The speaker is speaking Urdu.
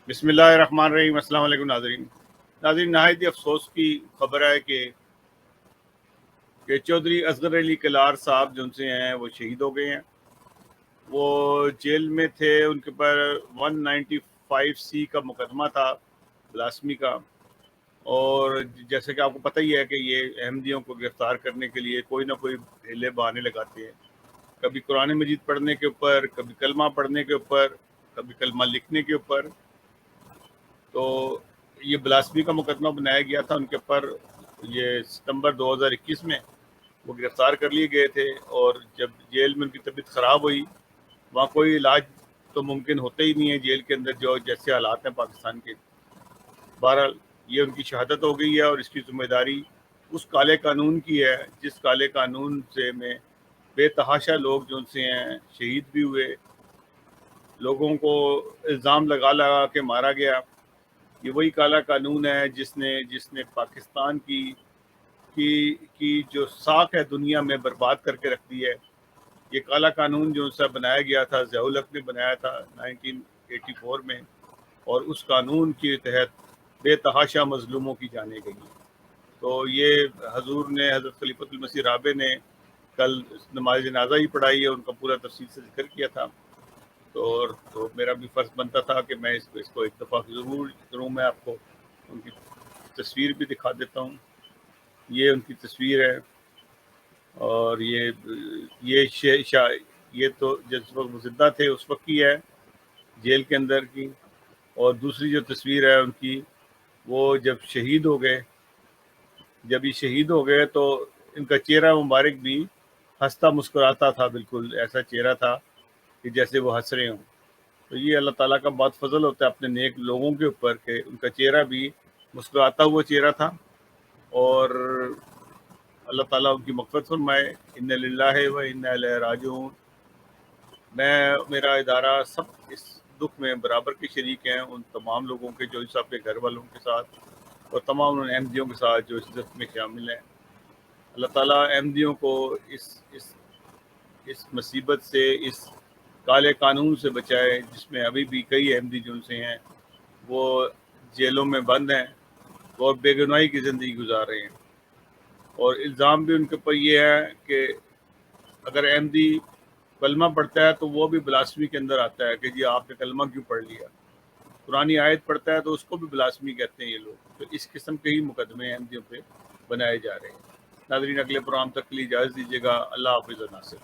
بسم اللہ الرحمن الرحیم۔ السلام علیکم ناظرین، نہایت ہی افسوس کی خبر ہے کہ چودھری اصغر علی کلار صاحب جو ان سے ہیں وہ شہید ہو گئے ہیں۔ وہ جیل میں تھے، ان کے پر 195C کا مقدمہ تھا بلاسمی کا، اور جیسے کہ آپ کو پتہ ہی ہے کہ یہ احمدیوں کو گرفتار کرنے کے لیے کوئی نہ کوئی ہیلے بہانے لگاتے ہیں، کبھی قرآن مجید پڑھنے کے اوپر، کبھی کلمہ پڑھنے کے اوپر، کبھی کلمہ لکھنے کے اوپر۔ تو یہ بلاسمی کا مقدمہ بنایا گیا تھا ان کے اوپر، یہ ستمبر 2021 میں وہ گرفتار کر لیے گئے تھے، اور جب جیل میں ان کی طبیعت خراب ہوئی، وہاں کوئی علاج تو ممکن ہوتا ہی نہیں ہے جیل کے اندر جو جیسے حالات ہیں پاکستان کے۔ بہرحال یہ ان کی شہادت ہو گئی ہے، اور اس کی ذمہ داری اس کالے قانون کی ہے جس کالے قانون سے میں بے تحاشا لوگ جو ان سے ہیں شہید بھی ہوئے، لوگوں کو الزام لگا لگا کے مارا گیا۔ یہ وہی کالا قانون ہے جس نے پاکستان کی جو ساکھ ہے دنیا میں برباد کر کے رکھ دی ہے۔ یہ کالا قانون جو ان سے بنایا گیا تھا، ضیاء الحق نے بنایا تھا 1984 میں، اور اس قانون کے تحت بے تحاشا مظلوموں کی جانیں گئی۔ تو یہ حضور نے، حضرت خلیفۃ المسیح رابع نے کل نماز جنازہ ہی پڑھائی ہے، ان کا پورا تفصیل سے ذکر کیا تھا۔ تو میرا بھی فرض بنتا تھا کہ میں اس کو ایک دفعہ ضرور کروں۔ میں آپ کو ان کی تصویر بھی دکھا دیتا ہوں، یہ ان کی تصویر ہے، اور یہ تو جس وقت وہ زندہ تھے اس وقت کی ہے جیل کے اندر کی، اور دوسری جو تصویر ہے ان کی، وہ جب شہید ہو گئے، جب یہ شہید ہو گئے تو ان کا چہرہ مبارک بھی ہنستا مسکراتا تھا، بالکل ایسا چہرہ تھا کہ جیسے وہ ہنس رہے ہوں۔ تو یہ اللہ تعالیٰ کا بہت فضل ہوتا ہے اپنے نیک لوگوں کے اوپر کہ ان کا چہرہ بھی مسکراتا ہوا چہرہ تھا، اور اللہ تعالیٰ ان کی مغفرت فرمائے۔ ان للہ و انا الیہ راجعون۔ میرا ادارہ سب اس دکھ میں برابر کے شریک ہیں، ان تمام لوگوں کے جو صاحب کے گھر والوں کے ساتھ، اور تمام ان احمدیوں کے ساتھ جو اس دکھ میں شامل ہیں۔ اللہ تعالیٰ احمدیوں کو اس مصیبت سے، اس کالے قانون سے بچائے جس میں ابھی بھی کئی احمدی جو ان سے ہیں وہ جیلوں میں بند ہیں اور بے گناہی کی زندگی گزار رہے ہیں۔ اور الزام بھی ان کے اوپر یہ ہے کہ اگر احمدی کلمہ پڑھتا ہے تو وہ بھی بلاسمی کے اندر آتا ہے کہ جی آپ نے کلمہ کیوں پڑھ لیا۔ قرآنی آیت پڑھتا ہے تو اس کو بھی بلاسمی کہتے ہیں یہ لوگ۔ تو اس قسم کے ہی مقدمے احمدیوں پہ بنائے جا رہے ہیں۔ ناظرین، اگلے پروگرام تک کے لیے اجازت دیجیے گا۔ اللہ حافظ و ناصر۔